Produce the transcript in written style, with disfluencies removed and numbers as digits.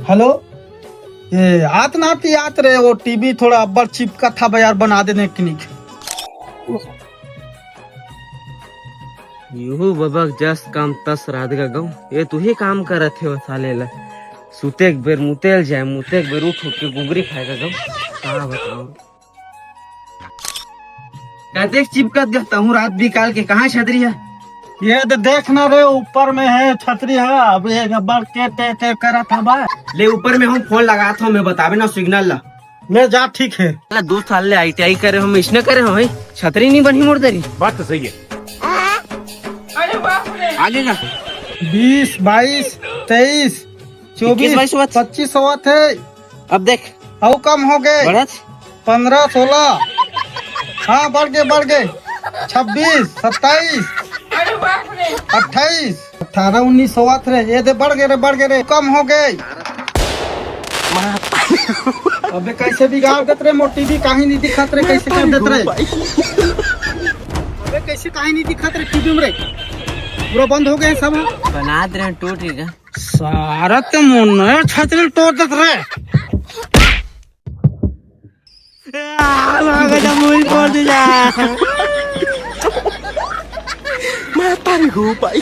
Hello, ये आत नाती आत रे, वो टीवी थोड़ा अब्बड़ चिपका था यार, बना देने की। यूं बाबा जस्ट काम तस रात का गाँव ये तू ही काम करत थे साले ला सुते एक बेर मुतेल जाए मुते एक बेर उठ के गुगरी खाएगा गाँव कहाँ बताओ कहते चिपकत गया हूँ रात भी काल के कहाँ छतरी है ये तो देखना रे, ऊपर में है छतरी है। अब ये अब्बड़ के करा था बा। ले ऊपर में हम फोन लगा था मैं बतावे ना सिग्नल ला ले जा, ठीक है। 2 साल ले ITI करे हम इसने करे हम छतरी नहीं बनी मोड़ दरी बात तो सही है। आगे का 20, 22, 23, 24, 25 हुआ थे। अब देख और कम हो गए। 15, 16, हाँ बढ़ गए 26, 27, 28, 18, 19 हुआ थे। ये दे बढ़ गए रे, कम हो गए। अबे कैसे बिगाड़ देते रे, मोटी भी कहीं नहीं दिखत रे, कैसे कर देते रे। अबे कैसे कहीं नहीं दिखत रे टीवी में रे, पूरा बंद हो गए सब। बना दे रहे टूट गया सारा तो मुन्ना छतरी तोड़ देते रे। मूल कर दे जा मैं तारी को पाई